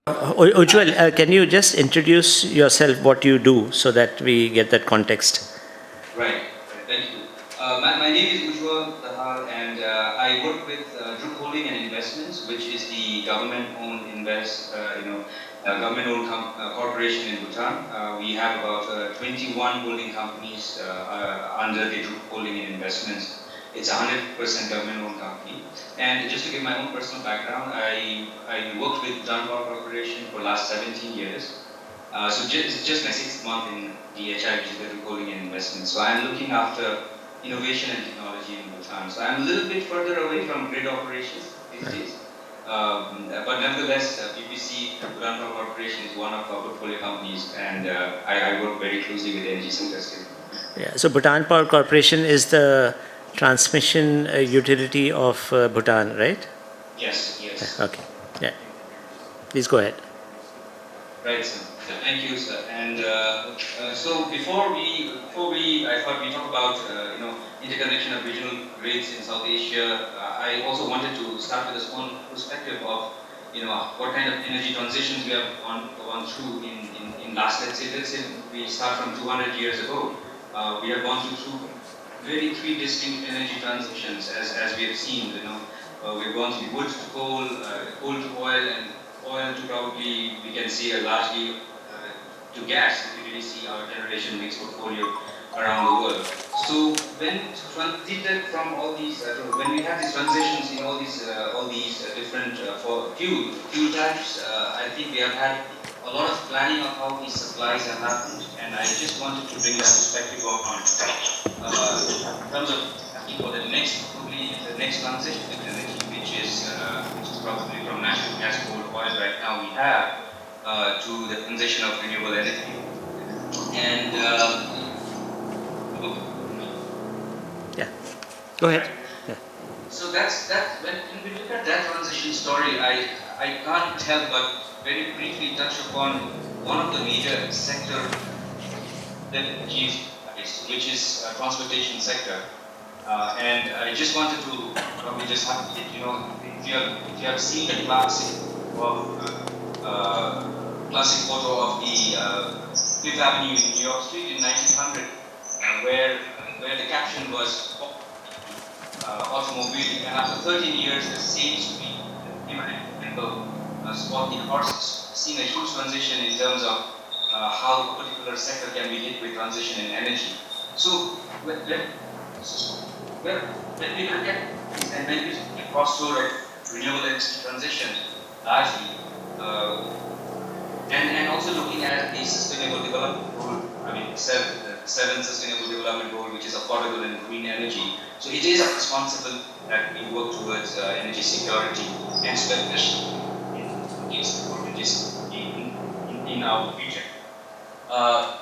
Ujjwal, can you just introduce yourself, what you do, so that we get that context? Right. Thank you. My name is Ujjwal, Dahal, and I work with Group Holding and Investments, which is the government-owned government-owned corporation in Bhutan. We have about 21 holding companies under the Group Holding and Investments. It's a 100% government-owned company. And just to give my own personal background, I worked with Bhutan Power Corporation for the last 17 years. So just my 6th month in DHI, which is the Group Holding and Investments. So I'm looking after innovation and technology in Bhutan. So I'm a little bit further away from grid operations these days. But nevertheless, PPC, Bhutan Power Corporation, is one of our portfolio companies, and I work very closely with the energy sector still. Yeah, so Bhutan Power Corporation is the transmission utility of Bhutan, right? Yes, yes. Okay, yeah. Please go ahead. Right, sir. Thank you, sir. And so before we, I thought we talk about interconnection of regional grids in South Asia. I also wanted to start with a small perspective of what kind of energy transitions we have gone through in last let's say we start from 200 years ago. We have gone through three distinct energy transitions as we have seen. We've gone through wood to coal, coal to oil, and oil to probably we can see a largely to gas. We really see our generation mix portfolio around the world. So when transited from all these, when we have these transitions in all these different for fuel types, I think we have had a lot of planning of how these supplies have happened, and I just wanted to bring that perspective on in terms of for the next probably the next transition energy, which is probably from natural gas, coal, oil. Right now we have to the transition of renewable energy. And yeah, go ahead. Yeah. So that's when we look at that transition story, I can't help but very briefly touch upon one of the major sector that which is transportation sector. And I just wanted to probably just have if you have seen the classic photo of the Fifth Avenue in New York Street in 1900, where the caption was automobile, and after 13 years, the same street, people spot the horses, seeing a huge transition in terms of how a particular sector can be hit with transition in energy. So let me look at and maybe the crossroad of renewable energy transition largely. And also looking at the sustainable development goal, the seventh sustainable development goal, which is affordable and green energy. So it is responsible that we work towards energy security and especially in our region.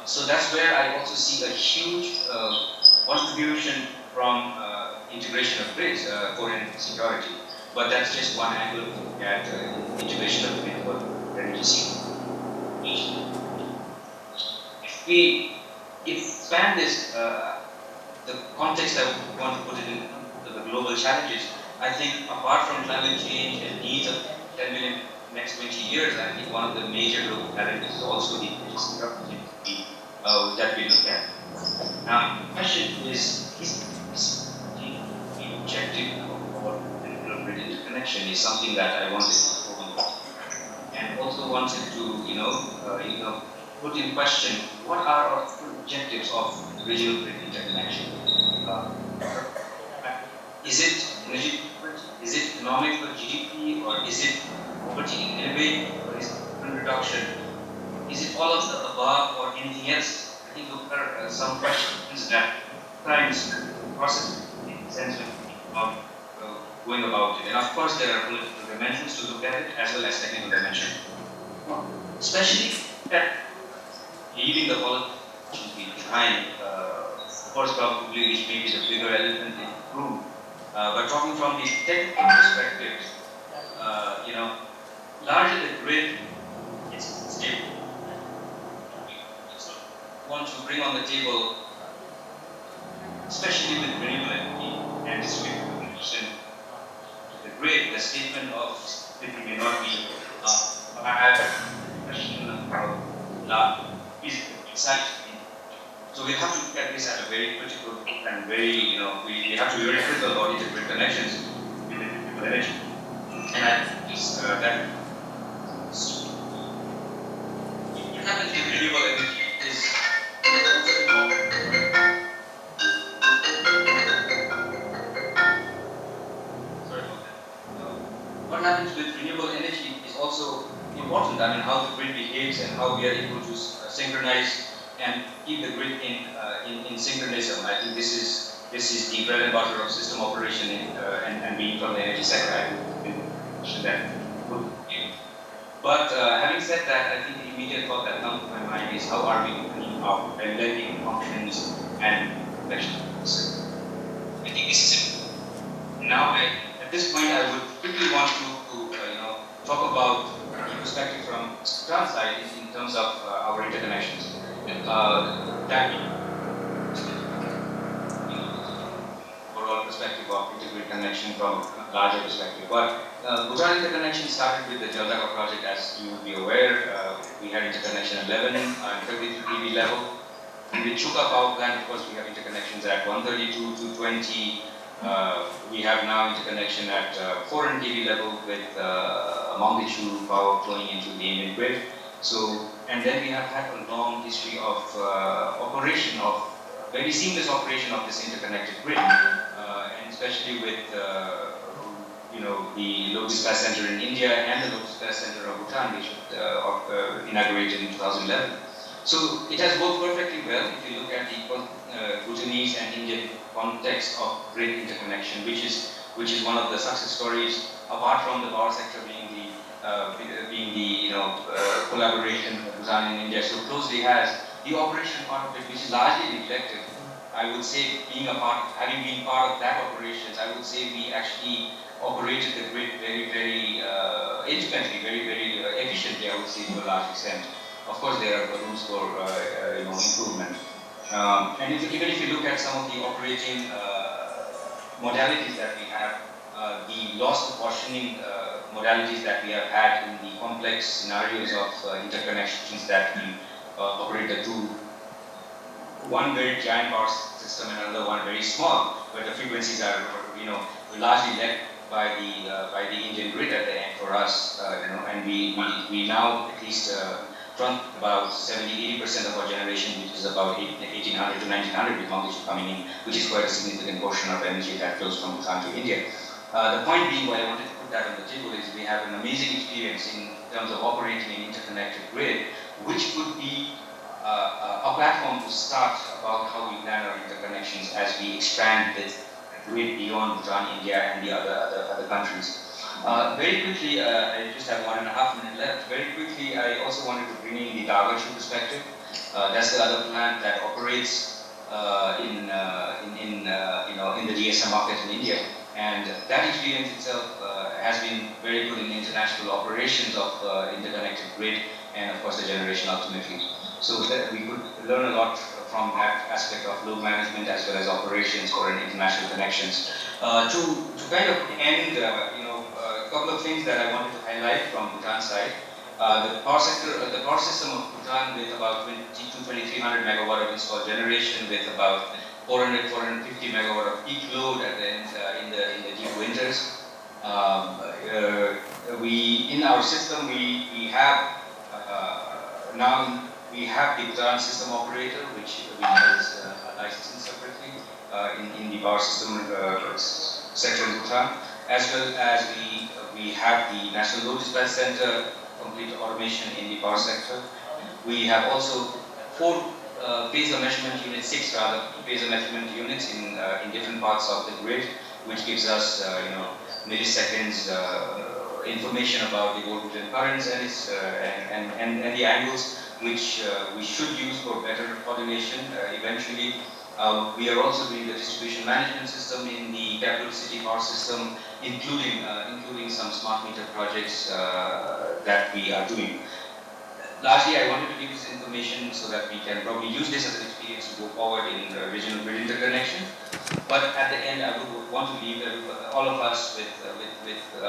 So that's where I also see a huge contribution from integration of grids for energy security. But that's just one angle to look at integration of grid for energy security. If we expand this, the context I want to put it in the global challenges, I think apart from climate change and needs of 10 million next 20 years, I think one of the major global challenges is also the energy security that we look at. Now, the question is the objective of grid interconnection is something that I wanted to talk about, and also wanted to put in question what are our objectives of regional grid interconnection. Is it energy? Is it economic for GDP, or is it poverty elevate, or is it carbon reduction? Is it all of the above, or anything else? I think those are some questions that times process in sense of going about it. And of course, there are political dimensions to look at it as well as technical dimensions. Especially that leaving the politics behind, of course, probably which may be the bigger elephant in the room. But talking from the technical perspective, largely the grid is stable. Want to bring on the table, especially with renewable energy and distribution, the grid, the statement of stability may not be I have a question about exactly. So we have to look at this at a very critical and very, we have to be very critical about integrated connections with the renewable energy. And I think this, that what happens with renewable energy is what happens with renewable energy is also important. I mean, how the grid behaves and how we are able to synchronize and keep the grid in synchronism. I think this is the bread and butter of system operation and being from the energy sector. I would mention that. But having said that, I think the immediate thought that comes to my mind is how are we opening up and blending functions and connections. I think this is it. Now, at this point, I would quickly want to talk about the perspective from Bhutan side in terms of our interconnections. That overall perspective of integrated connection from a larger perspective. But Bhutan interconnection started with the Jaldaka project, as you would be aware. We had interconnection 11 and 33 kV level. And with Chuka power plant, of course, we have interconnections at 132, 220. We have now interconnection at 400 kV level with Mount Isuw power flowing into the Indian grid. So, and then we have had a long history of operation of very seamless operation of this interconnected grid, and especially with the low dispatch center in India and the low dispatch center of Bhutan, which was inaugurated in 2011. So it has worked perfectly well if you look at the Bhutanese and Indian context of grid interconnection, which is one of the success stories, apart from the power sector being the collaboration Bhutan and India so closely has. The operation part of it, which is largely neglected. I would say, having been part of that operations, I would say we actually operated the grid very, very intimately, very, very efficiently. I would say to a large extent. Of course, there are rooms for improvement. And even if you look at some of the operating modalities that we have, the loss of portioning modalities that we have had in the complex scenarios of interconnections that we operate the two, one very giant power system and another one very small, but the frequencies are largely led by the Indian grid at the end for us, and we now at least front about 70-80% of our generation, which is about 1800 to 1900 with Mount Isuw coming in, which is quite a significant portion of energy that flows from Bhutan to India. The point being, why I wanted to put that on the table is we have an amazing experience in terms of operating an interconnected grid, which could be a platform to start about how we plan our interconnections as we expand the grid beyond Bhutan, India, and the other countries. Very quickly, I just have 1.5 minutes left. Very quickly, I also wanted to bring in the Dahal perspective. That's the other plant that operates in the DSM market in India, and that experience itself has been very good in international operations of interconnected grid and of course the generation ultimately. So that we could learn a lot from that aspect of load management as well as operations for an international connections. To kind of end, a couple of things that I wanted to highlight from Bhutan side. The power sector, the power system of Bhutan with about 2,300 megawatt of installed generation with about 450 megawatt of peak load at the end, in the deep winters. In our system we have now we have the Bhutan system operator, which we has licensing separately in the power system sector in Bhutan, as well as we have the National Load Dispatch Center, complete automation in the power sector. We have also 4 phasor measurement units, 6 rather, phasor measurement units in different parts of the grid, which gives us milliseconds information about the voltage and currents and its and the angles, which we should use for better coordination eventually. We are also doing the distribution management system in the capital city power system, including some smart meter projects that we are doing. Lastly, I wanted to give this information so that we can probably use this as an experience to go forward in regional grid interconnection. But at the end, I would want to leave all of us with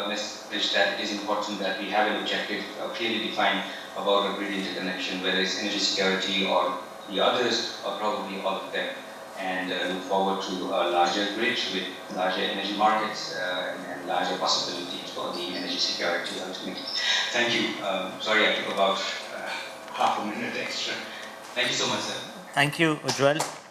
message that it is important that we have an objective clearly defined about a grid interconnection, whether it's energy security or the others, or probably all of them. And look forward to a larger grid with larger energy markets and larger possibilities for the energy security ultimately. Thank you. Sorry I took about half a minute extra. Thank you so much, sir. Thank you, Ujjwal.